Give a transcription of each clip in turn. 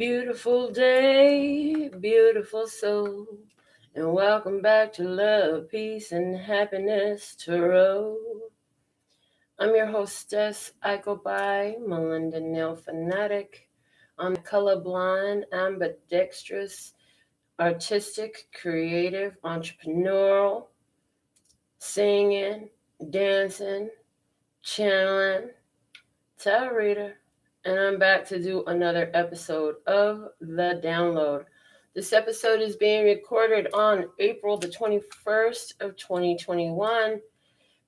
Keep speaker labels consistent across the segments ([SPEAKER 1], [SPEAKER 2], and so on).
[SPEAKER 1] Beautiful day, beautiful soul, and welcome back to Love, Peace, and Happiness Tarot. I'm your hostess. I go by Melinda NailFanatic. I'm colorblind, ambidextrous, artistic, creative, entrepreneurial, singing, dancing, channeling, tarot reader, and I'm back to do another episode of The Download. This episode is being recorded on April the 21st of 2021,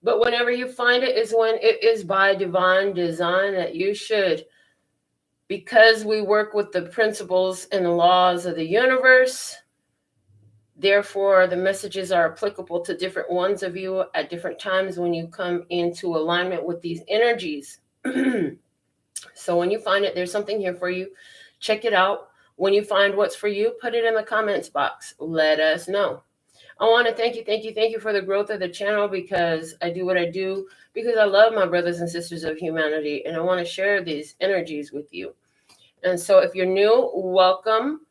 [SPEAKER 1] but whenever you find it is when it is by divine design that you should, because we work with the principles and the laws of the universe. Therefore, the messages are applicable to different ones of you at different times when you come into alignment with these energies. So when you find it, there's something here for you. Check it out. When you find what's for you, put it in the comments box. Let us know. I want to thank you for the growth of the channel, because I do what I do because I love my brothers and sisters of humanity, and I want to share these energies with you. And so if you're new, welcome.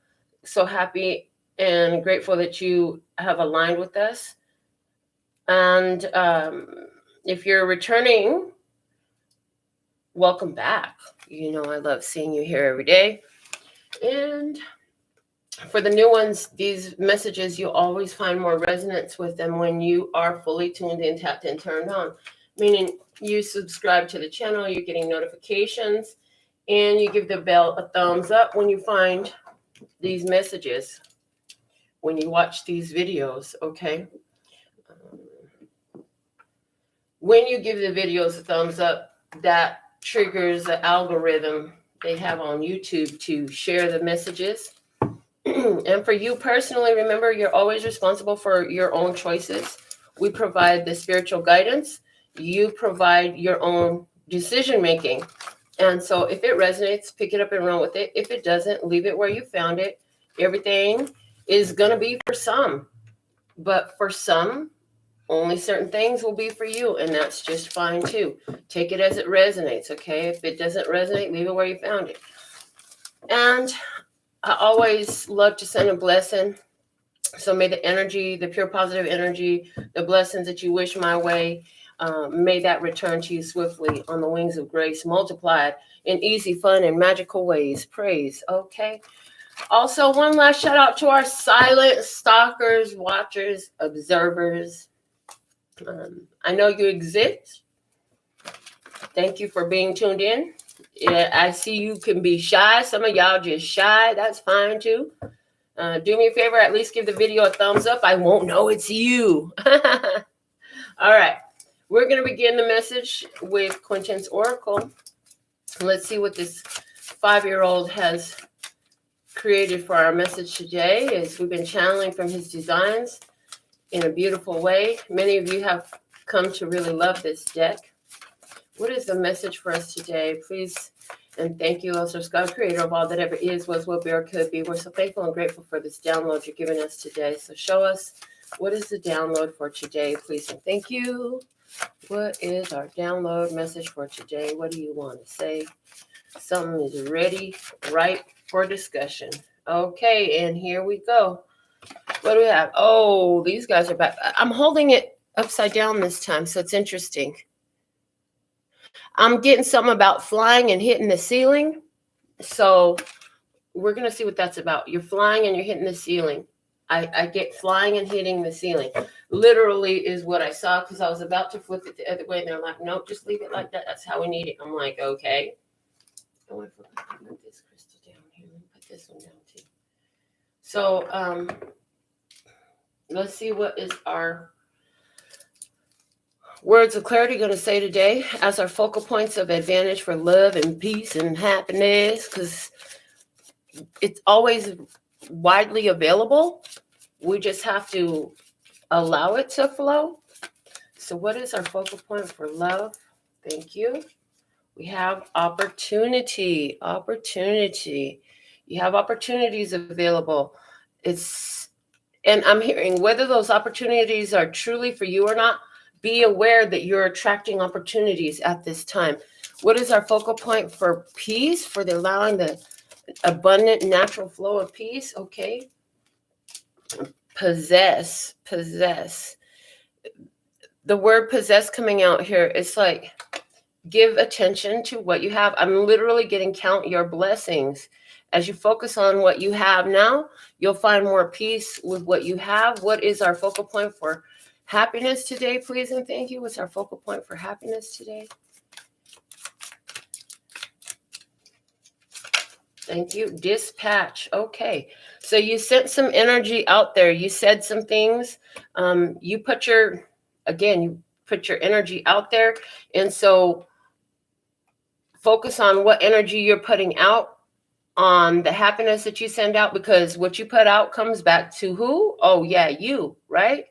[SPEAKER 1] So happy and grateful that you have aligned with us. And if you're returning, welcome back. You know, I love seeing you here every day. And for the new ones, these messages, you'll always find more resonance with them when you are fully tuned in, tapped in, turned on. Meaning you subscribe to the channel, you're getting notifications, and you give the bell a thumbs up when you find these messages, when you watch these videos, okay? When you give the videos a thumbs up, that triggers the algorithm they have on YouTube to share the messages. And for you personally, remember, you're always responsible for your own choices. We provide the spiritual guidance. You provide your own decision making. And so if it resonates, pick it up and run with it. If it doesn't, leave it where you found it. Everything is going to be for some. But for some, only certain things will be for you, and that's just fine too. Take it as it resonates, okay? If it doesn't resonate, leave it where you found it. And I always love to send a blessing. So may the energy, the pure positive energy, the blessings that you wish my way, may that return to you swiftly on the wings of grace, multiplied in easy, fun, and magical ways. Praise, okay? Also, one last shout out to our silent stalkers, watchers, observers. I know you exist. Thank you for being tuned in. Yeah, I see you can be shy. Some of y'all just shy. That's fine too. Do me a favor, at least give the video a thumbs up. I won't know it's you. All right. We're going to begin the message with Quentin's Oracle. Let's see what this 5-year-old has created for our message today, as we've been channeling from his designs in a beautiful way. Many of you have come to really love this deck. What is the message for us today? Please and thank you, also God, creator of all that ever is, was, will be, or could be. We're so thankful and grateful for this download you're giving us today. So show us, what is the download for today, please and thank you. What is our download message for today? What do you want to say? Something is ready, ripe for discussion. Okay, and here we go. What do we have? Oh, these guys are back. I'm holding it upside down this time, so it's interesting. I'm getting something about flying and hitting the ceiling. So we're going to see what that's about. You're flying and you're hitting the ceiling. I get flying and hitting the ceiling. Literally is what I saw, because I was about to flip it the other way. And they're like, nope, just leave it like that. That's how we need it. I'm like, okay. Oh, I forgot to put this crystal down here. Let me put this one down too. So let's see what is our words of clarity going to say today as our focal points of advantage for love and peace and happiness, because it's always widely available. We just have to allow it to flow. So what is our focal point for love? Thank you. We have opportunity. You have opportunities available. And I'm hearing, whether those opportunities are truly for you or not, be aware that you're attracting opportunities at this time. What is our focal point for peace, for the allowing the abundant natural flow of peace. Okay. Possess. The word possess coming out here, it's like, give attention to what you have. I'm literally getting count your blessings. As you focus on what you have now, you'll find more peace with what you have. What is our focal point for happiness today, please and thank you? What's our focal point for happiness today? Thank you. Dispatch. Okay. So you sent some energy out there. You said some things. You put your energy out there. And so focus on what energy you're putting out, on the happiness that you send out, because what you put out comes back to who? Oh, yeah, you, right?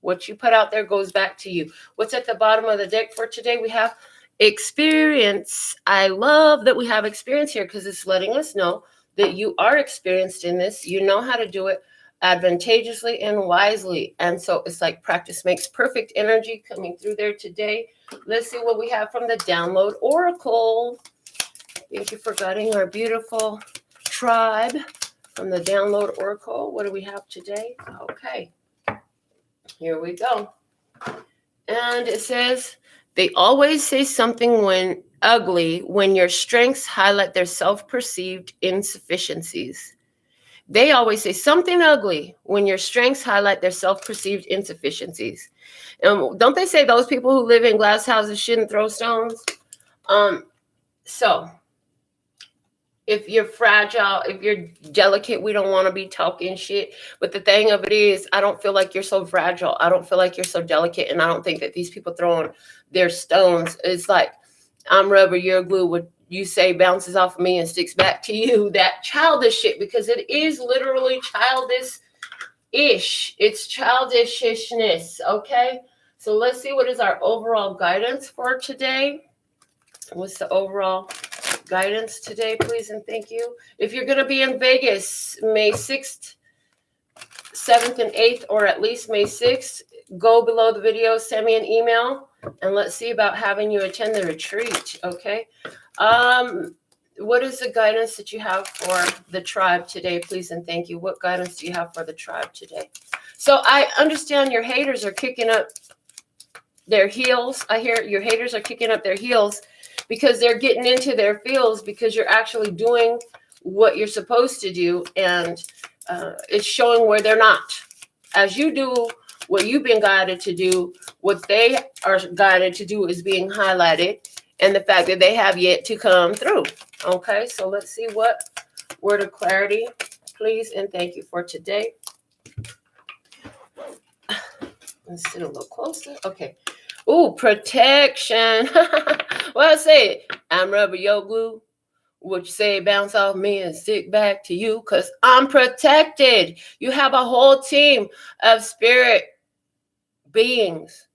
[SPEAKER 1] What you put out there goes back to you. What's at the bottom of the deck for today? We have experience. I love that we have experience here because it's letting us know that you are experienced in this. You know how to do it advantageously and wisely. And so it's like practice makes perfect energy coming through there today. Let's see what we have from the download oracle. Thank you for guiding our beautiful tribe from the download oracle. What do we have today? Okay, here we go. And it says, they always say something when ugly when your strengths highlight their self-perceived insufficiencies. They always say something ugly when your strengths highlight their self-perceived insufficiencies. And don't they say those people who live in glass houses shouldn't throw stones? So if you're fragile, if you're delicate, we don't want to be talking shit. But the thing of it is, I don't feel like you're so fragile. I don't feel like you're so delicate. And I don't think that these people throwing their stones, it's like, I'm rubber, you're glue. What you say bounces off of me and sticks back to you. That childish shit, because it is literally childish-ish. It's childishness, okay? So let's see what is our overall guidance for today. What's the overall guidance today, please and thank you? If you're going to be in Vegas May 6th, 7th, and 8th, or at least May 6th, go below the video, send me an email, and let's see about having you attend the retreat, okay? What is the guidance that you have for the tribe today, please and thank you? What guidance do you have for the tribe today? So I understand your haters are kicking up their heels. I hear your haters are kicking up their heels because they're getting into their feels, because you're actually doing what you're supposed to do, and it's showing where they're not. As you do what you've been guided to do, what they are guided to do is being highlighted, and the fact that they have yet to come through. Okay, so let's see what word of clarity, please and thank you, for today. Let's sit a little closer. Okay. Ooh, protection. Well, I say, I'm rubber, yo glue. What you say, bounce off me and stick back to you, because I'm protected. You have a whole team of spirit beings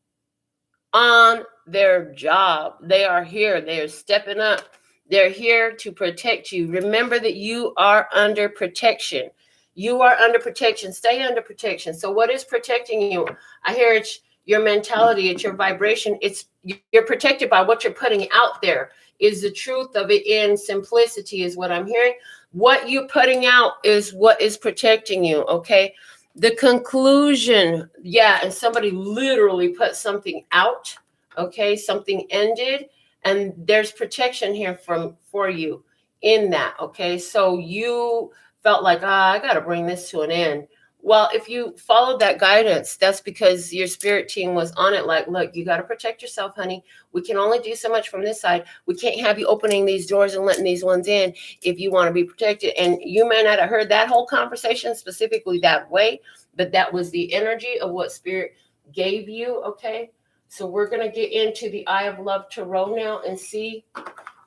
[SPEAKER 1] on their job. They are here. They are stepping up. They're here to protect you. Remember that you are under protection. You are under protection. Stay under protection. So what is protecting you? I hear it's your mentality. It's your vibration. You're protected by what you're putting out there. Is the truth of it in simplicity is what I'm hearing. What you're putting out is what is protecting you, okay? The conclusion, yeah, and somebody literally put something out, okay? Something ended, and there's protection here for you in that, okay? So you felt like, I got to bring this to an end. Well, if you followed that guidance, that's because your spirit team was on it. Like, look, you got to protect yourself, honey. We can only do so much from this side. We can't have you opening these doors and letting these ones in if you want to be protected. And you may not have heard that whole conversation specifically that way, but that was the energy of what spirit gave you, okay? So we're going to get into the Eye of Love Tarot now and see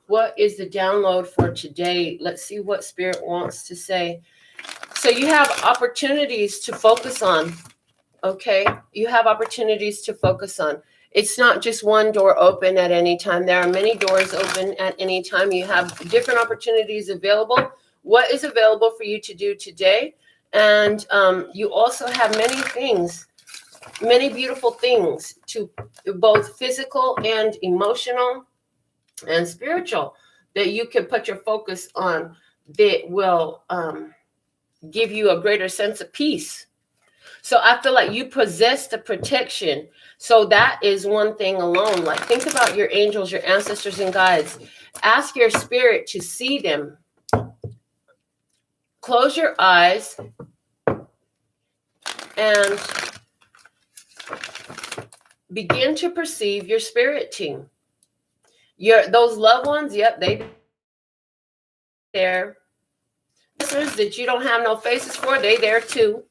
[SPEAKER 1] what is the download for today. Let's see what spirit wants to say. So you have opportunities to focus on, okay? You have opportunities to focus on. It's not just one door open at any time. There are many doors open at any time. You have different opportunities available. What is available for you to do today? And you also have many things, many beautiful things, to both physical and emotional and spiritual, that you can put your focus on. that will give you a greater sense of peace. So I feel like you possess the protection. So that is one thing alone. Like, think about your angels, your ancestors and guides. Ask your spirit to see them. Close your eyes and begin to perceive your spirit team. Those loved ones, yep, they there. That you don't have no faces for, they there too.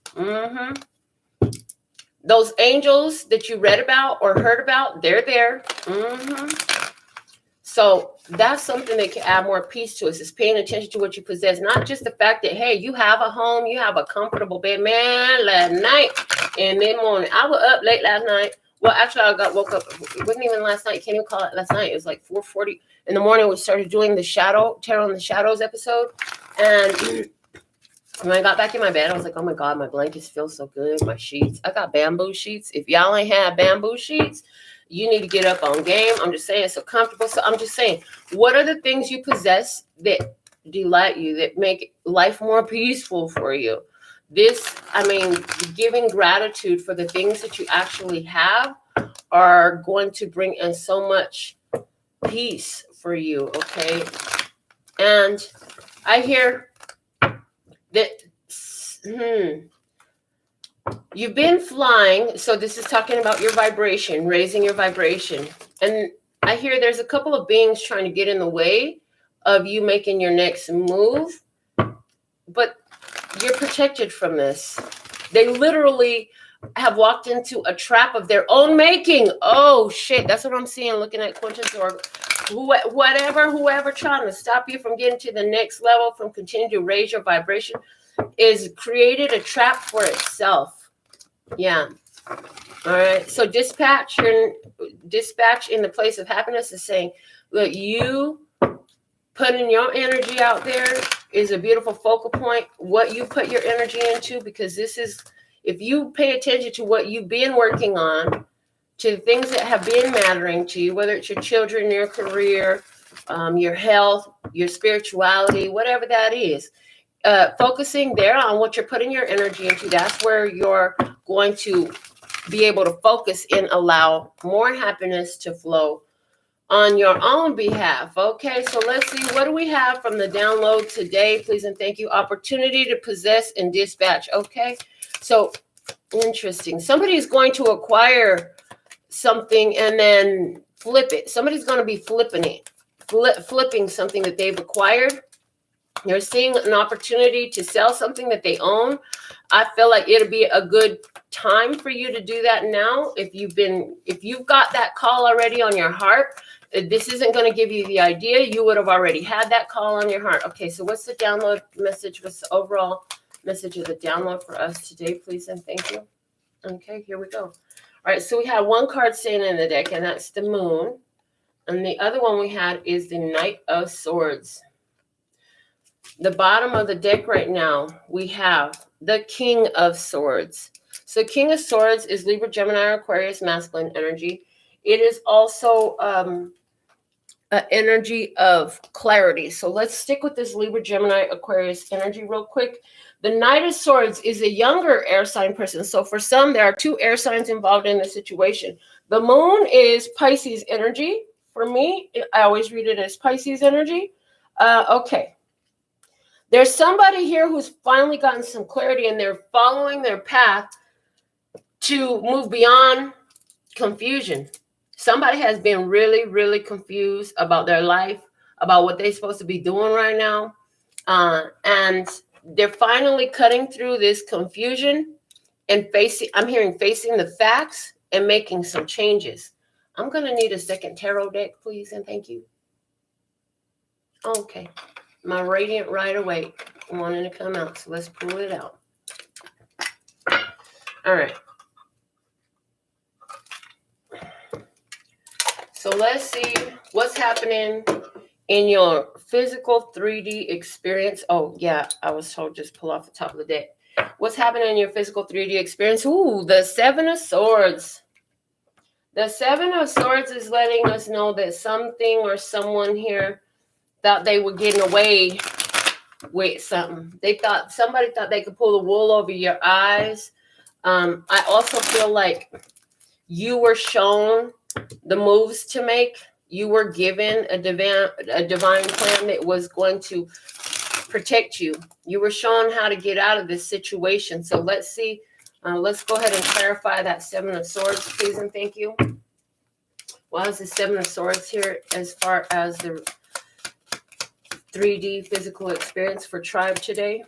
[SPEAKER 1] Those angels that you read about or heard about, they're there. So that's something that can add more peace to us, is paying attention to what you possess. Not just the fact that, hey, you have a home, you have a comfortable bed. Man, last night and mid-morning, I was up late last night. Well, actually, woke up. It wasn't even last night. Can't even call it last night. It was like 4:40 in the morning. We started doing the Tarot in the Shadows episode. And when I got back in my bed, I was like, oh my God, my blankets feel so good. My sheets. I got bamboo sheets. If y'all ain't had bamboo sheets, you need to get up on game. I'm just saying, it's so comfortable. So I'm just saying, what are the things you possess that delight you, that make life more peaceful for you? Giving gratitude for the things that you actually have are going to bring in so much peace for you, okay? And I hear that you've been flying, so this is talking about your vibration, raising your vibration. And I hear there's a couple of beings trying to get in the way of you making your next move, but you're protected from this. They literally have walked into a trap of their own making. Oh shit, that's what I'm seeing looking at Quintus, or whoever trying to stop you from getting to the next level, from continuing to raise your vibration, is created a trap for itself. Yeah. All right. So dispatch in the place of happiness is saying, look, you putting your energy out there is a beautiful focal point. What you put your energy into, because this is, if you pay attention to what you've been working on, to the things that have been mattering to you, whether it's your children, your career, your health, your spirituality, whatever that is, focusing there on what you're putting your energy into, that's where you're going to be able to focus and allow more happiness to flow on your own behalf. Okay, so let's see, what do we have from the download today? Please and thank you. Opportunity to possess and dispatch. Okay, so interesting. Somebody is going to acquire something and then flip it. Somebody's going to be flipping it, flipping something that they've acquired. You're seeing an opportunity to sell something that they own. I feel like it'll be a good time for you to do that now. If you've got that call already on your heart, this isn't going to give you the idea. You would have already had that call on your heart. Okay, so what's the download message? What's the overall message of the download for us today, please and thank you? Okay, here we go. All right, so we have one card staying in the deck, and that's the Moon. And the other one we had is the Knight of Swords. The bottom of the deck right now, we have the King of Swords. So King of Swords is Libra, Gemini, Aquarius, masculine energy. It is also an energy of clarity. So let's stick with this Libra, Gemini, Aquarius energy real quick. The Knight of Swords is a younger air sign person. So for some, there are two air signs involved in the situation. The Moon is Pisces energy. For me, I always read it as Pisces energy. Okay. There's somebody here who's finally gotten some clarity, and they're following their path to move beyond confusion. Somebody has been really, really confused about their life, about what they're supposed to be doing right now. And they're finally cutting through this confusion and facing the facts and making some changes. I'm going to need a second tarot deck, please, and thank you. Okay. My radiant right away wanting to come out, so let's pull it out. All right. So let's see what's happening in your physical 3D experience. Oh, yeah, I was told just pull off the top of the deck. What's happening in your physical 3D experience? Ooh, the Seven of Swords. The Seven of Swords is letting us know that something or someone here thought they were getting away with something. Somebody thought they could pull the wool over your eyes. I also feel like you were shown the moves to make. You were given a divine plan that was going to protect you. You were shown how to get out of this situation. So let's see. Let's go ahead and clarify that Seven of Swords, please and thank you. Why is the Seven of Swords here as far as the 3D physical experience for tribe today?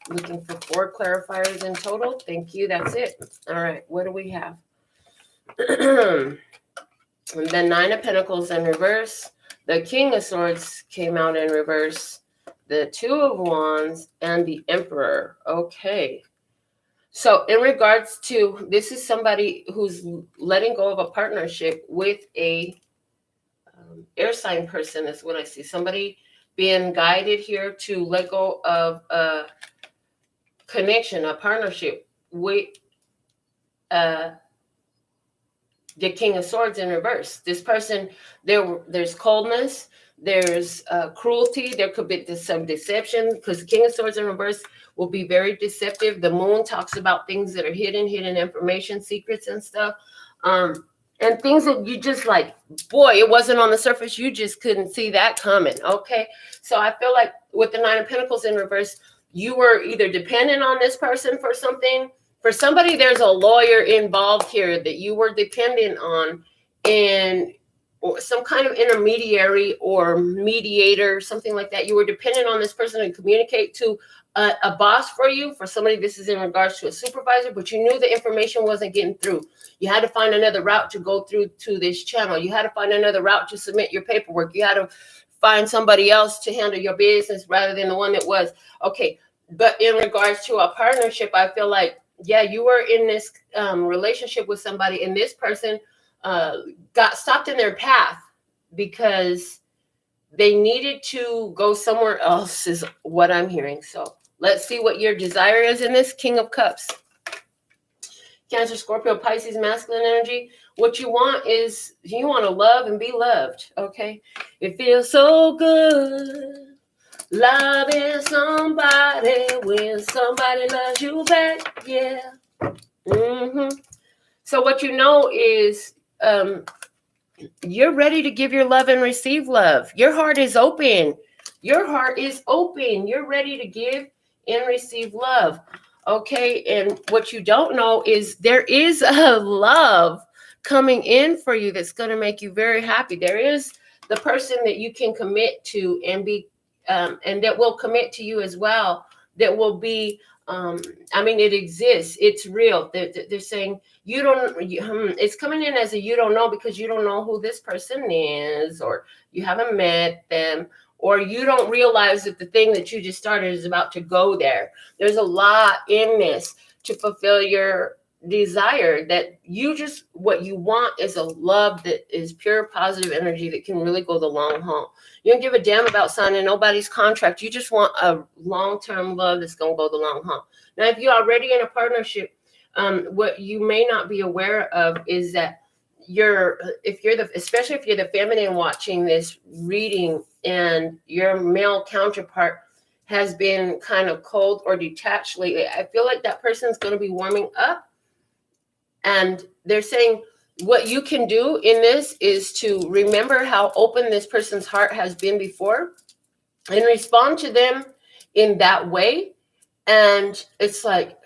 [SPEAKER 1] Looking for 4 clarifiers in total. Thank you. That's it. All right. What do we have? The 9 of Pentacles in reverse. The King of Swords came out in reverse. The 2 of Wands and the Emperor. Okay. So in regards to, this is somebody who's letting go of a partnership with a air sign person is what I see. Somebody being guided here to let go of a connection, a partnership with the King of Swords in reverse. This person, there's coldness, there's cruelty, there could be some deception, because the King of Swords in reverse will be very deceptive. The moon talks about things that are hidden information, secrets and stuff. And things that you just like, boy, it wasn't on the surface. You just couldn't see that coming. Okay. So I feel like with the 9 of Pentacles in reverse, you were either dependent on this person for something. For somebody, there's a lawyer involved here that you were dependent on, and or some kind of intermediary or mediator, something like that. You were dependent on this person to communicate to a boss for you. For somebody, this is in regards to a supervisor, but you knew the information wasn't getting through. You had to find another route to go through to this channel. You had to find another route to submit your paperwork. You had to find somebody else to handle your business rather than the one that was. Okay. But in regards to a partnership, I feel like, yeah, you were in this relationship with somebody, and this person got stopped in their path because they needed to go somewhere else is what I'm hearing. So let's see what your desire is in this King of Cups. Cancer, Scorpio, Pisces, masculine energy. What you want is you want to love and be loved. Okay. It feels so good loving somebody when somebody loves you back. Yeah. So what you know is you're ready to give your love and receive love. Your heart is open. Your heart is open. You're ready to give and receive love. Okay. And what you don't know is there is a love coming in for you that's going to make you very happy. There is the person that you can commit to and be, and that will commit to you as well. That will be, I mean, it exists. It's real. They're saying you don't, it's coming in as a you don't know because you don't know who this person is, or you haven't met them, or you don't realize that the thing that you just started is about to go there. There's a lot in this to fulfill your desire, that you just, what you want is a love that is pure positive energy that can really go the long haul. You don't give a damn about signing nobody's contract. You just want a long-term love that's going to go the long haul. Now, if you're already in a partnership, what you may not be aware of is that especially if you're the feminine watching this reading and your male counterpart has been kind of cold or detached lately, I feel like that person's going to be warming up. And they're saying what you can do in this is to remember how open this person's heart has been before and respond to them in that way. And it's like,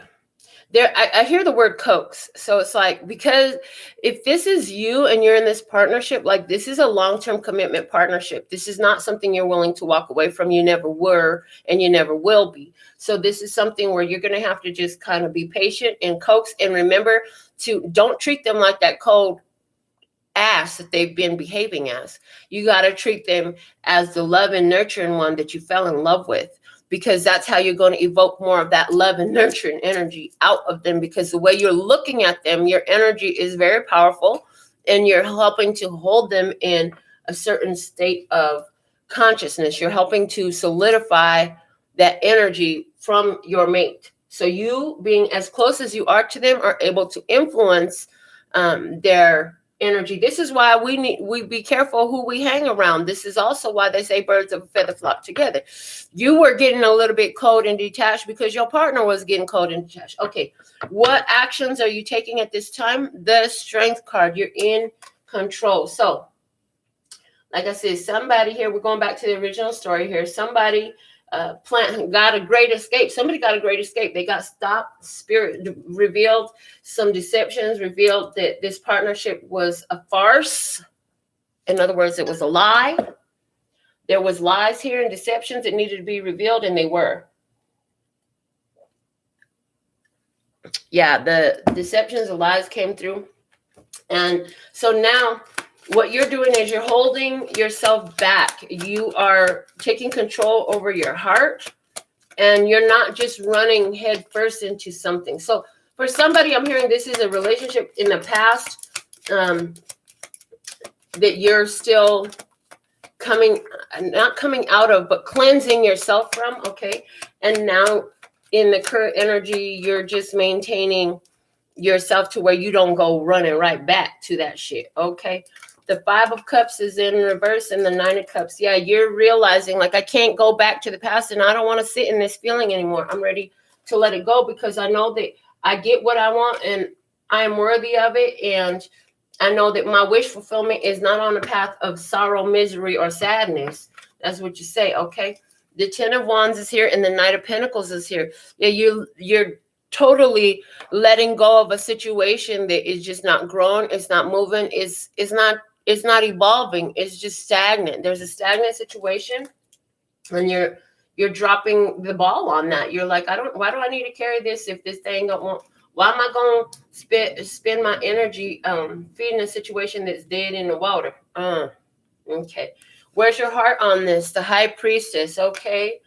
[SPEAKER 1] I hear the word coax. So it's like, because if this is you and you're in this partnership, like this is a long-term commitment partnership. This is not something you're willing to walk away from. You never were, and you never will be. So this is something where you're going to have to just kind of be patient and coax, and remember to don't treat them like that cold ass that they've been behaving as. You got to treat them as the love and nurturing one that you fell in love with. Because that's how you're going to evoke more of that love and nurturing energy out of them. Because the way you're looking at them, your energy is very powerful, and you're helping to hold them in a certain state of consciousness. You're helping to solidify that energy from your mate. So you, being as close as you are to them, are able to influence their energy. This is why we be careful who we hang around. This is also why they say birds of a feather flock together. You were getting a little bit cold and detached because your partner was getting cold and detached. Okay, what actions are you taking at this time? The Strength card. You're in control. So, like I said, somebody here, we're going back to the original story here. Somebody got a great escape. Somebody got a great escape. They got stopped. Spirit revealed some deceptions, revealed that this partnership was a farce. In other words, it was a lie. There was lies here and deceptions that needed to be revealed, and they were. Yeah, the deceptions, the lies came through. And so now what you're doing is you're holding yourself back. You are taking control over your heart, and you're not just running head first into something. So for somebody, I'm hearing this is a relationship in the past that you're still not coming out of, but cleansing yourself from, okay? And now in the current energy, you're just maintaining yourself to where you don't go running right back to that shit, okay? The 5 of Cups is in reverse and the 9 of Cups. Yeah, you're realizing, like, I can't go back to the past and I don't want to sit in this feeling anymore. I'm ready to let it go because I know that I get what I want and I am worthy of it. And I know that my wish fulfillment is not on the path of sorrow, misery, or sadness. That's what you say, okay? The 10 of Wands is here and the Knight of Pentacles is here. Yeah, you're totally letting go of a situation that is just not growing. It's not moving. It's not evolving. It's just stagnant. There's a stagnant situation, and you're dropping the ball on that. You're like, why do I need to carry this if this thing don't want? Why am I going to spend my energy feeding a situation that's dead in the water? Okay. Where's your heart on this? The High Priestess. Okay.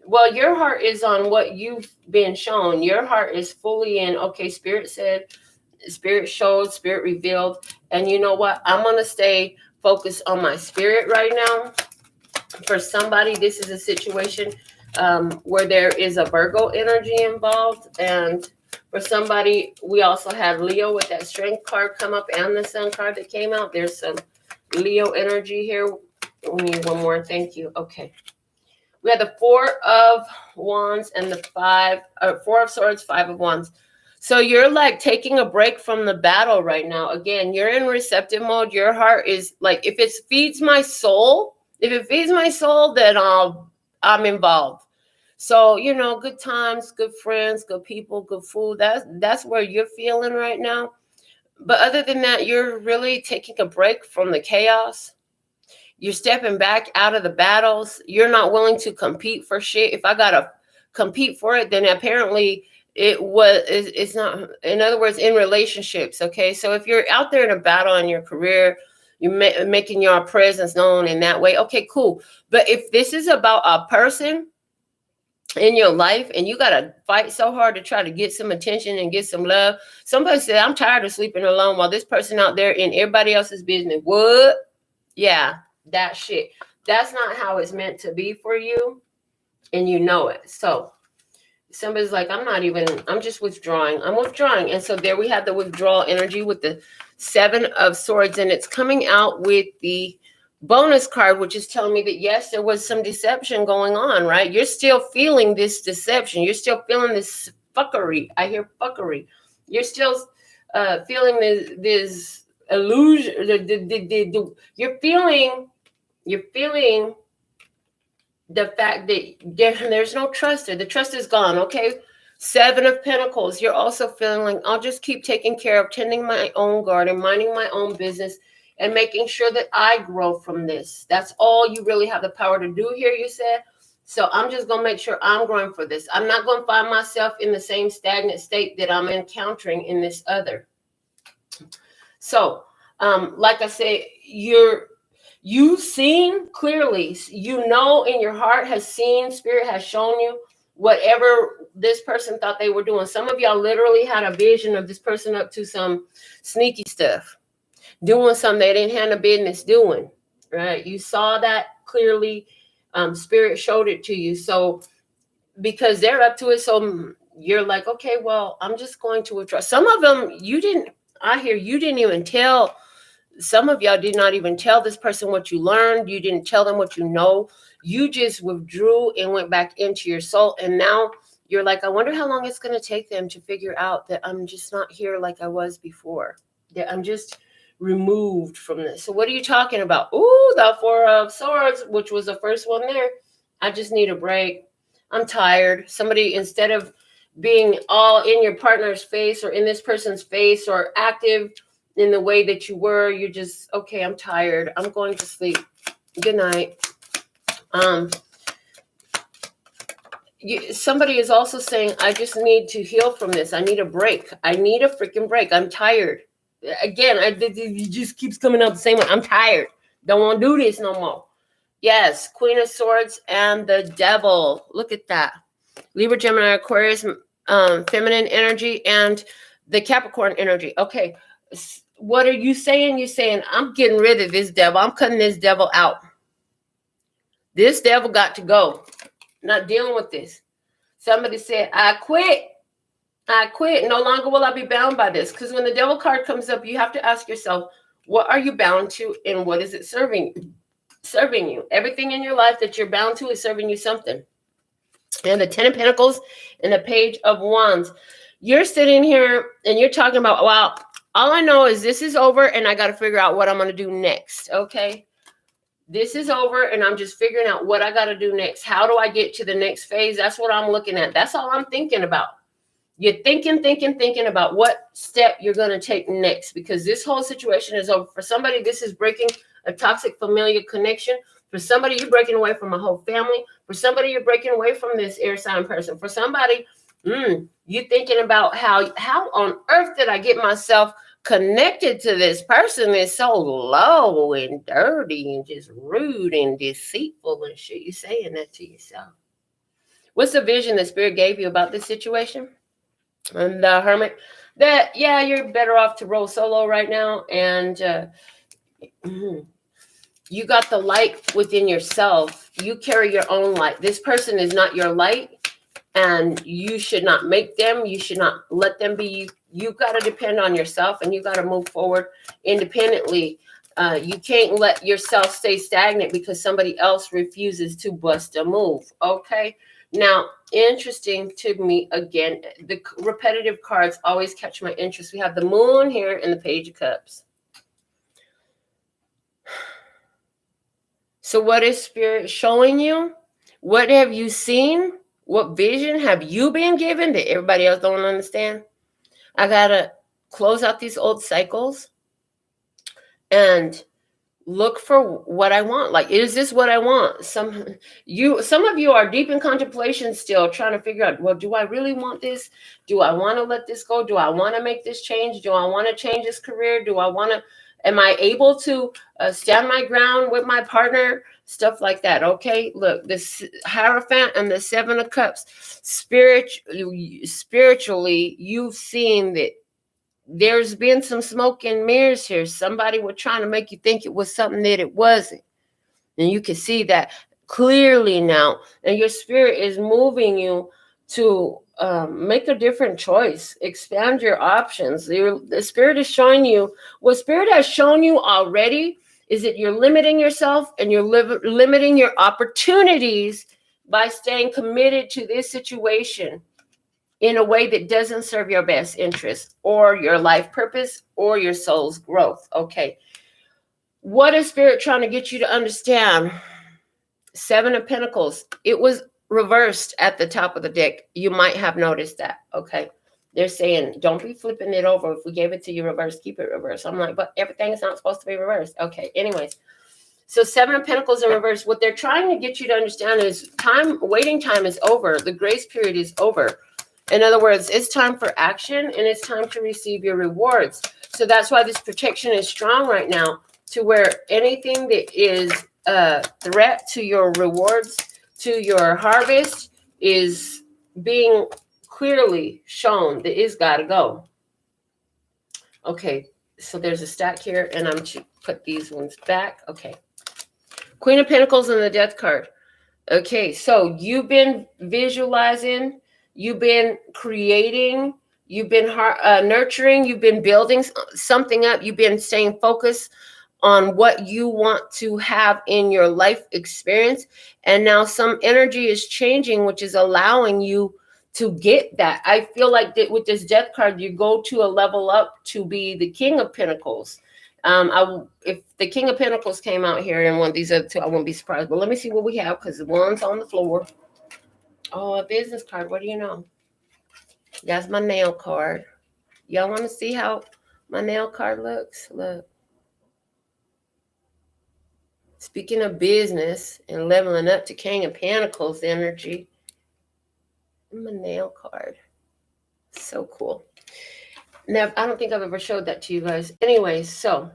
[SPEAKER 1] Well, your heart is on what you've been shown. Your heart is fully in, okay, Spirit said, Spirit showed, Spirit revealed. And you know what? I'm going to stay focused on my spirit right now. For somebody, this is a situation where there is a Virgo energy involved. And for somebody, we also have Leo with that Strength card come up and the Sun card that came out. There's some Leo energy here. We need one more. Thank you. Okay. We have the 4 of Wands and the 4 of Swords, 5 of Wands. So you're like taking a break from the battle right now. Again, you're in receptive mode. Your heart is like, if it feeds my soul, then I'm involved. So, you know, good times, good friends, good people, good food. That's where you're feeling right now. But other than that, you're really taking a break from the chaos. You're stepping back out of the battles. You're not willing to compete for shit. If I gotta compete for it, then apparently it's not. In other words, in relationships, okay? So if you're out there in a battle in your career, you're making your presence known in that way, okay, cool. But if this is about a person in your life and you gotta fight so hard to try to get some attention and get some love, somebody said, I'm tired of sleeping alone while this person out there in everybody else's business. What? Yeah. That shit. That's not how it's meant to be for you. And you know it. So somebody's like, I'm just withdrawing. I'm withdrawing. And so there we have the withdrawal energy with the 7 of Swords. And it's coming out with the bonus card, which is telling me that, yes, there was some deception going on, right? You're still feeling this deception. You're still feeling this fuckery. I hear fuckery. You're still feeling this illusion. You're feeling the fact that there's no trust there. The trust is gone, okay? 7 of Pentacles. You're also feeling like, I'll just keep taking care of tending my own garden, minding my own business, and making sure that I grow from this. That's all you really have the power to do here, you said. So I'm just going to make sure I'm growing for this. I'm not going to find myself in the same stagnant state that I'm encountering in this other. So, like I said, you've seen clearly, you know, in your heart has seen, Spirit has shown you whatever this person thought they were doing. Some of y'all literally had a vision of this person up to some sneaky stuff, doing something they didn't have no business doing, right? You saw that clearly. Spirit showed it to you. So because they're up to it, so you're like, okay, well, I'm just going to withdraw. Some of them you didn't even tell some of y'all did not even tell this person what you learned. You didn't tell them what you know. You just withdrew and went back into your soul. And now you're like, I wonder how long it's going to take them to figure out that I'm just not here like I was before. That I'm just removed from this. So what are you talking about? Ooh, the Four of Swords, which was the first one there. I just need a break. I'm tired. Somebody, instead of being all in your partner's face or in this person's face or active in the way that you were, you're just, okay, I'm tired. I'm going to sleep. Good night. Somebody is also saying, I just need to heal from this. I need a break. I need a freaking break. I'm tired. Again, it just keeps coming out the same way. I'm tired. Don't want to do this no more. Yes, Queen of Swords and the Devil. Look at that. Libra, Gemini, Aquarius, feminine energy, and the Capricorn energy. Okay, what are you saying? You're saying, I'm getting rid of this devil. I'm cutting this devil out. This devil got to go. Not dealing with this. Somebody said, I quit. I quit. No longer will I be bound by this. Because when the devil card comes up, you have to ask yourself, what are you bound to and what is it serving you? Everything in your life that you're bound to is serving you something. And the 10 of Pentacles and the Page of Wands. You're sitting here and you're talking about, wow, all I know is this is over and I got to figure out what I'm going to do next. Okay. This is over and I'm just figuring out what I got to do next. How do I get to the next phase? That's what I'm looking at. That's all I'm thinking about. You're thinking about what step you're going to take next, because this whole situation is over. For somebody, this is breaking a toxic familiar connection. For somebody, you're breaking away from a whole family. For somebody, you're breaking away from this air sign person. For somebody, you're thinking about how on earth did I get myself connected to this person that's so low and dirty and just rude and deceitful and shit. You're saying that to yourself. What's the vision that Spirit gave you about this situation? And the Hermit, that, yeah, you're better off to roll solo right now. And you got the light within yourself. You carry your own light. This person is not your light. And you should not make them. You should not let them be. You've got to depend on yourself and you got to move forward independently. You can't let yourself stay stagnant because somebody else refuses to bust a move. Okay. Now, interesting to me, again, the repetitive cards always catch my interest. We have the Moon here and the Page of Cups. So what is Spirit showing you? What have you seen? What vision have you been given that everybody else don't understand? I got to close out these old cycles and look for what I want. Like, is this what I want? Some of you are deep in contemplation still, trying to figure out, well, do I really want this? Do I want to let this go? Do I want to make this change? Do I want to change this career? Am I able to stand my ground with my partner? Stuff like that. Okay, look, this Hierophant and the Seven of Cups. Spiritually, you've seen that there's been some smoke and mirrors here. Somebody was trying to make you think it was something that it wasn't. And you can see that clearly now. And your spirit is moving you to make a different choice. Expand your options. The spirit is showing you, what spirit has shown you already is that you're limiting yourself and you're limiting your opportunities by staying committed to this situation in a way that doesn't serve your best interest or your life purpose or your soul's growth. Okay. What is Spirit trying to get you to understand? Seven of Pentacles. It was reversed at the top of the deck. You might have noticed that. Okay. They're saying, don't be flipping it over. If we gave it to you reversed, keep it reversed. I'm like, but everything is not supposed to be reversed. Okay. Anyways. So Seven of Pentacles in reverse. What they're trying to get you to understand is waiting time is over. The grace period is over. In other words, it's time for action and it's time to receive your rewards. So that's why this protection is strong right now, to where anything that is a threat to your rewards, to your harvest, is being clearly shown that it's got to go. Okay, so there's a stack here and I'm to put these ones back. Okay. Queen of Pentacles and the Death card. Okay, so you've been visualizing, you've been creating You've been nurturing. You've been building something up. You've been staying focused on what you want to have in your life experience. And now some energy is changing, which is allowing you to get that. I feel like that with this death card, you go to a level up to be the King of Pentacles. If the King of Pentacles came out here in one of these other two, I wouldn't be surprised. But let me see what we have, because the one's on the floor. Oh, a business card. What do you know? That's my nail card. Y'all want to see how my nail card looks? Look. Speaking of business and leveling up to King of Pentacles energy, my nail card. So cool. Now, I don't think I've ever showed that to you guys. Anyways, so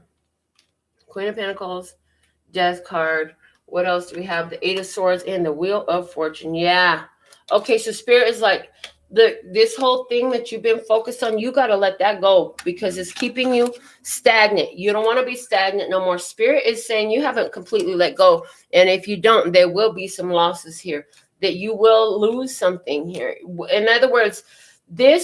[SPEAKER 1] Queen of Pentacles, Death card. What else do we have? The Eight of Swords and the Wheel of Fortune. Yeah. Okay, so Spirit is like, this whole thing that you've been focused on, you got to let that go because it's keeping you stagnant. You don't want to be stagnant no more. Spirit is saying you haven't completely let go. And if you don't, there will be some losses here, that you will lose something here. In other words,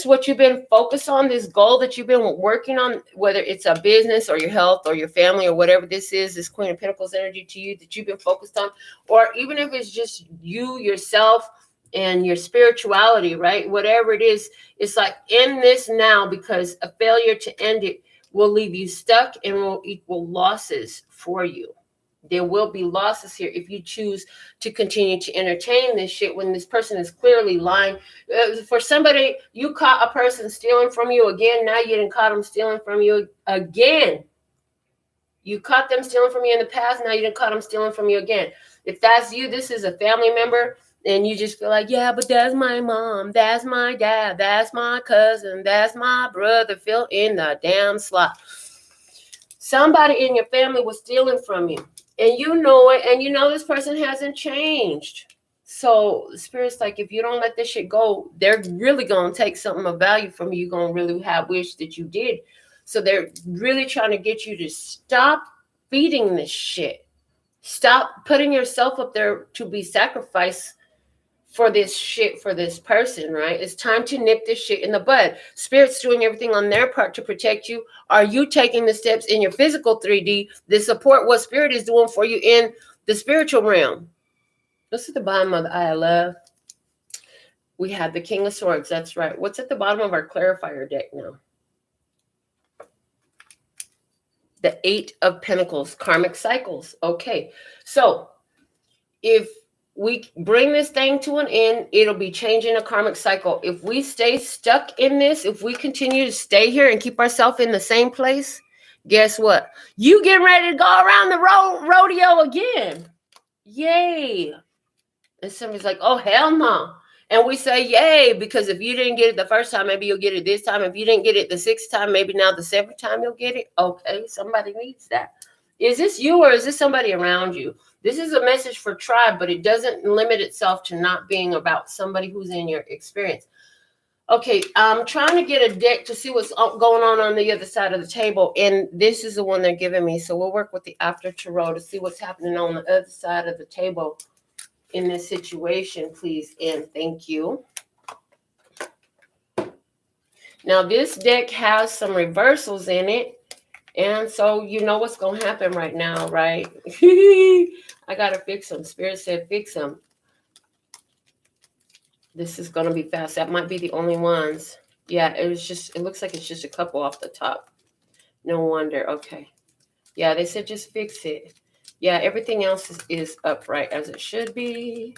[SPEAKER 1] what you've been focused on, this goal that you've been working on, whether it's a business or your health or your family or whatever this is, this Queen of Pentacles energy to you that you've been focused on, or even if it's just you, yourself, and your spirituality, right? Whatever it is, it's like in this now, because a failure to end it will leave you stuck and will equal losses for you. There will be losses here if you choose to continue to entertain this shit when this person is clearly lying. For somebody, you caught a person stealing from you again. Now you didn't caught them stealing from you again. You caught them stealing from you in the past. Now you didn't caught them stealing from you again. If that's you, this is a family member. And you just feel like, yeah, but that's my mom, that's my dad, that's my cousin, that's my brother. Fill in the damn slot. Somebody in your family was stealing from you. And you know it. And you know this person hasn't changed. So the Spirit's like, if you don't let this shit go, they're really going to take something of value from you. You're going to really have wish that you did. So they're really trying to get you to stop feeding this shit. Stop putting yourself up there to be sacrificed for this shit, for this person, right? It's time to nip this shit in the bud. Spirit's doing everything on their part to protect you. Are you taking the steps in your physical 3D to support what Spirit is doing for you in the spiritual realm? This is the bottom of the Eye of Love. We have the King of Swords. That's right. What's at the bottom of our clarifier deck now? The Eight of Pentacles, karmic cycles. Okay. So if we bring this thing to an end, it'll be changing a karmic cycle. If we stay stuck in this, if we continue to stay here and keep ourselves in the same place, guess what? You getting ready to go around the rodeo again. Yay. And somebody's like, oh, hell no. And we say, yay, because if you didn't get it the first time, maybe you'll get it this time. If you didn't get it the sixth time, maybe now the seventh time you'll get it. Okay, somebody needs that. Is this you or is this somebody around you? This is a message for tribe, but it doesn't limit itself to not being about somebody who's in your experience. Okay, I'm trying to get a deck to see what's going on the other side of the table. And this is the one they're giving me. So we'll work with the LPHtarot to see what's happening on the other side of the table in this situation, please. And thank you. Now, this deck has some reversals in it. And so you know what's going to happen right now, right? I got to fix them. Spirit said fix them. This is going to be fast. That might be the only ones. Yeah, it looks like it's just a couple off the top. No wonder. Okay. Yeah, they said just fix it. Yeah, everything else is upright as it should be.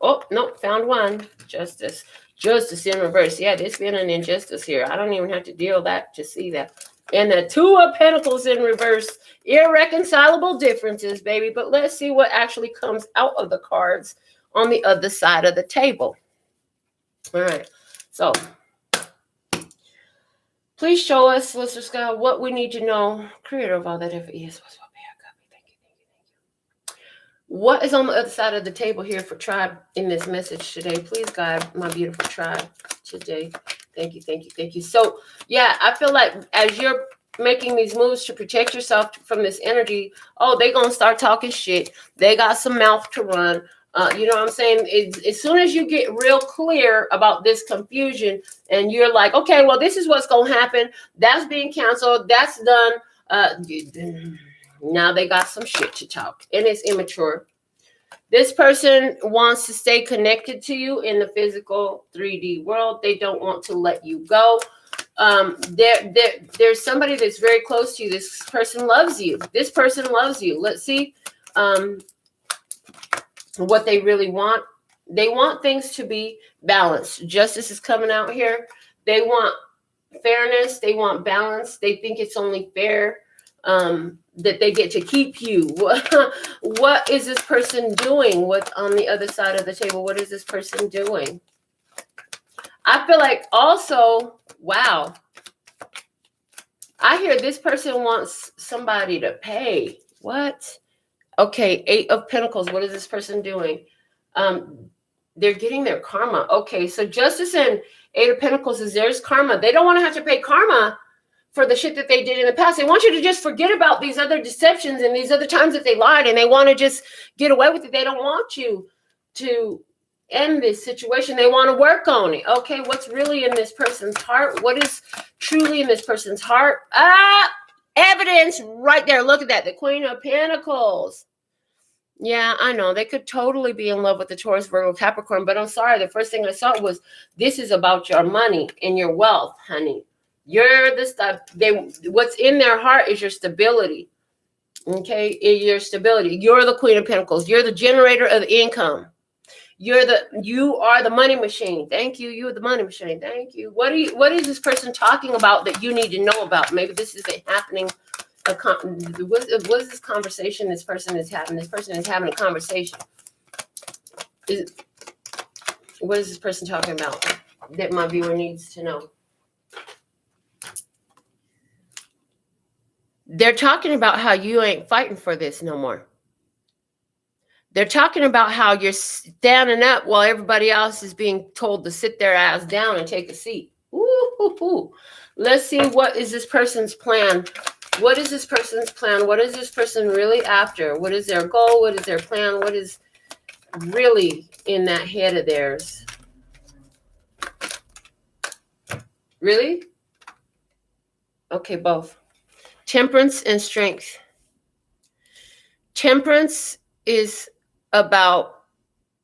[SPEAKER 1] Oh, no, found one. Justice. Justice in reverse. Yeah, there's been an injustice here. I don't even have to deal that to see that. And the Two of Pentacles in reverse. Irreconcilable differences, baby. But let's see what actually comes out of the cards on the other side of the table. All right. So please show us, Listener Scott, what we need to know. Creator of all that ever is. Thank you. What is on the other side of the table here for tribe in this message today? Please guide my beautiful tribe today. Thank you. So, yeah, I feel like as you're making these moves to protect yourself from this energy, oh, they're going to start talking shit. They got some mouth to run. You know what I'm saying? As soon as you get real clear about this confusion and you're like, okay, well, this is what's going to happen. That's being canceled. That's done. Now they got some shit to talk, and it's immature. This person wants to stay connected to you in the physical 3D world. They don't want to let you go. There's somebody that's very close to you. This person loves you. This person loves you. Let's see what they really want. They want things to be balanced. Justice is coming out here. They want fairness. They want balance. They think it's only fair that they get to keep you. What is this person doing? What on the other side of the table? What is this person doing? I feel like also, wow, I hear this person wants somebody to pay. What? Okay, 8 of Pentacles. What is this person doing? They're getting their karma. Okay, so Justice and 8 of Pentacles is there's karma. They don't want to have to pay karma for the shit that they did in the past. They want you to just forget about these other deceptions and these other times that they lied, and they want to just get away with it. They don't want you to end this situation. They want to work on it. Okay, what's really in this person's heart? What is truly in this person's heart? Evidence right there. Look at that. The Queen of Pentacles. Yeah, I know. They could totally be in love with the Taurus, Virgo, Capricorn, but I'm sorry. The first thing I saw was this is about your money and your wealth, honey. You're the stuff. What's in their heart is your stability. Okay, your stability. You're the Queen of Pentacles. You're the generator of income. You are the money machine. Thank you. You're the money machine. Thank you. What is this person talking about that you need to know about? Maybe this isn't happening. What is this conversation this person is having? This person is having a conversation. What is this person talking about that my viewer needs to know? They're talking about how you ain't fighting for this no more. They're talking about how you're standing up while everybody else is being told to sit their ass down and take a seat. Ooh. Let's see, what is this person's plan? What is this person's plan? What is this person really after? What is their goal? What is their plan? What is really in that head of theirs? Really? Okay, both. Temperance and strength. Temperance is about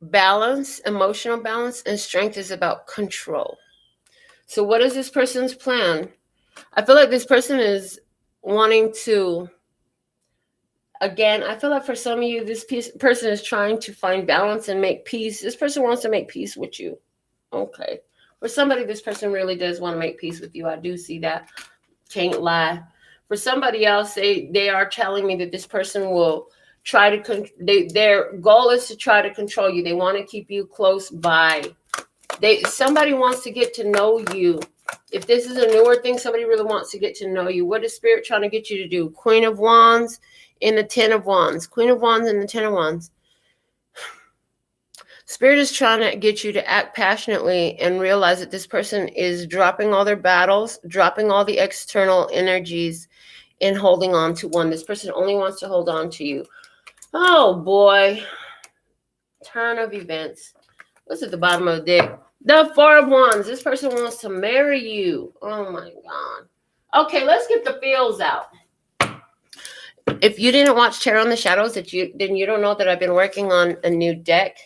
[SPEAKER 1] balance, emotional balance, and strength is about control. So what is this person's plan? I feel like this person is wanting to, again, I feel like for some of you, this person is trying to find balance and make peace. This person wants to make peace with you. Okay. For somebody, this person really does want to make peace with you. I do see that. Can't lie. For somebody else, they are telling me that this person will try to, their goal is to try to control you. They want to keep you close by. Somebody wants to get to know you. If this is a newer thing, somebody really wants to get to know you. What is Spirit trying to get you to do? Queen of Wands and the 10 of Wands. Queen of Wands and the 10 of Wands. Spirit is trying to get you to act passionately and realize that this person is dropping all their battles, dropping all the external energies, and holding on to one. This person only wants to hold on to you. Oh, boy. Turn of events. What's at the bottom of the deck? The 4 of Wands. This person wants to marry you. Oh, my God. Okay, let's get the feels out. If you didn't watch Tarot in the Shadows, then you don't know that I've been working on a new deck.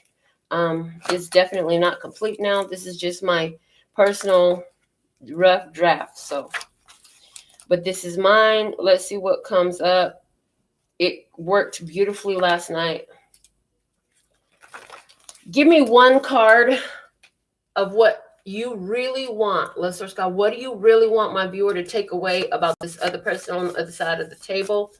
[SPEAKER 1] It's definitely not complete now. This is just my personal rough draft. But this is mine. Let's see what comes up. It worked beautifully last night. Give me one card of what you really want. Let's search God. What do you really want my viewer to take away about this other person on the other side of the table?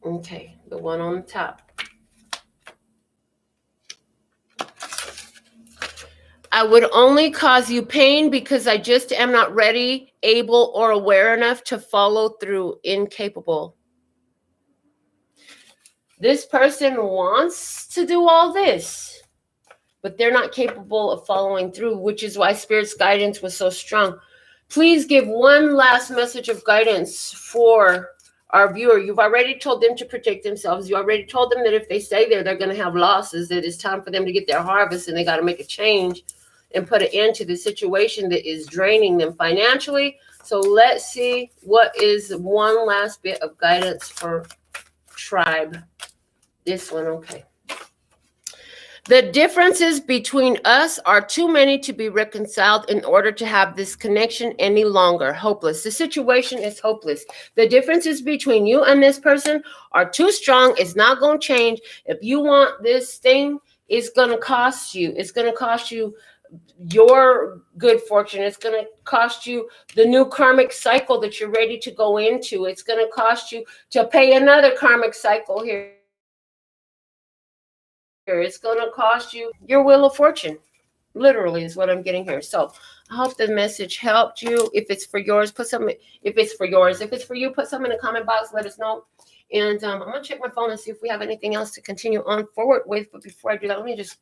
[SPEAKER 1] Okay, the one on the top. I would only cause you pain because I just am not ready, able, or aware enough to follow through. Incapable. This person wants to do all this, but they're not capable of following through, which is why Spirit's guidance was so strong. Please give one last message of guidance for our viewer, you've already told them to protect themselves. You already told them that if they stay there, they're going to have losses, that it's time for them to get their harvest and they got to make a change and put an end to the situation that is draining them financially. So let's see what is one last bit of guidance for tribe. This one, okay. The differences between us are too many to be reconciled in order to have this connection any longer. Hopeless. The situation is hopeless. The differences between you and this person are too strong. It's not going to change. If you want this thing, it's going to cost you. It's going to cost you your good fortune. It's going to cost you the new karmic cycle that you're ready to go into. It's going to cost you to pay another karmic cycle here. It's going to cost you your wheel of fortune, literally, is what I'm getting here. So I hope the message helped you. If it's for yours, put some. If it's for yours, if it's for you, put some in the comment box. Let us know. And I'm going to check my phone and see if we have anything else to continue on forward with. But before I do that, let me just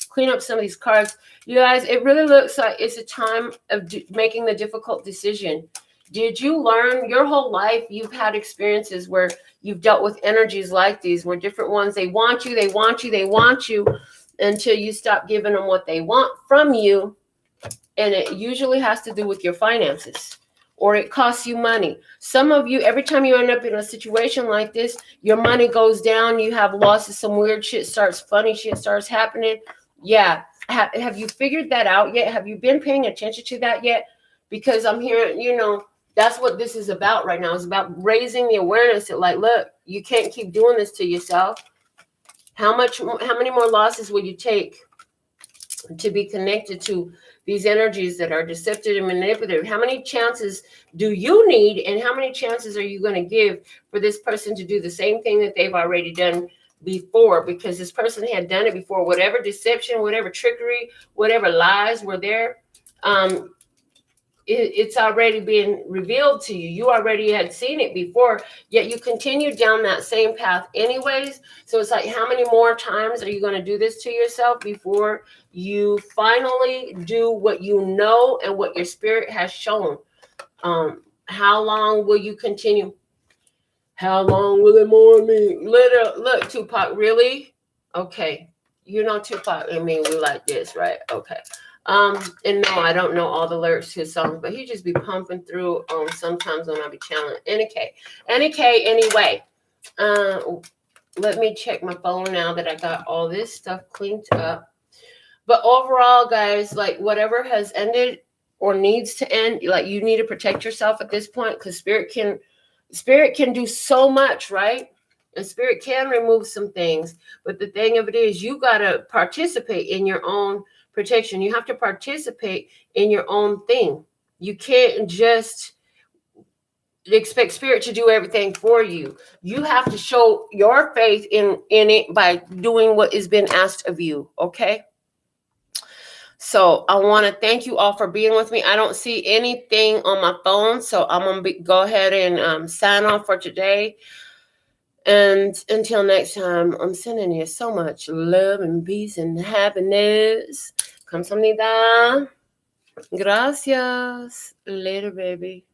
[SPEAKER 1] clean up some of these cards. You guys, it really looks like it's a time of making the difficult decision. Did you learn your whole life? You've had experiences where you've dealt with energies like these, where different ones, they want you, they want you, they want you, until you stop giving them what they want from you. And it usually has to do with your finances, or it costs you money. Some of you, every time you end up in a situation like this, your money goes down, you have losses, some weird shit starts, funny shit starts happening. Yeah. Have you figured that out yet? Have you been paying attention to that yet? Because I'm hearing, you know, that's what this is about right now. It's about raising the awareness that, like, look, you can't keep doing this to yourself. How many more losses will you take to be connected to these energies that are deceptive and manipulative? How many chances do you need, and how many chances are you going to give for this person to do the same thing that they've already done before? Because this person had done it before. Whatever deception, whatever trickery, whatever lies were there, it's already been revealed to you. You already had seen it before, yet you continue down that same path anyways. So it's like, how many more times are you going to do this to yourself before you finally do what you know and what your spirit has shown? How long will you continue? How long will it mourn me? Look, Tupac, really? Okay. You know Tupac, I mean, we like this, right? Okay. And no, I don't know all the lyrics to his songs, but he just be pumping through sometimes when I be challenged. Anyway. Let me check my phone now that I got all this stuff cleaned up. But overall, guys, like, whatever has ended or needs to end, like, you need to protect yourself at this point, because spirit can do so much, right? And spirit can remove some things. But the thing of it is, you got to participate in your own protection. You have to participate in your own thing. You can't just expect spirit to do everything for you. You have to show your faith in it by doing what is being asked of you. Okay. So I want to thank you all for being with me. I don't see anything on my phone, so I'm going to go ahead and sign off for today. And until next time, I'm sending you so much love and peace and happiness. Kamsahamnida. Gracias. Later, baby.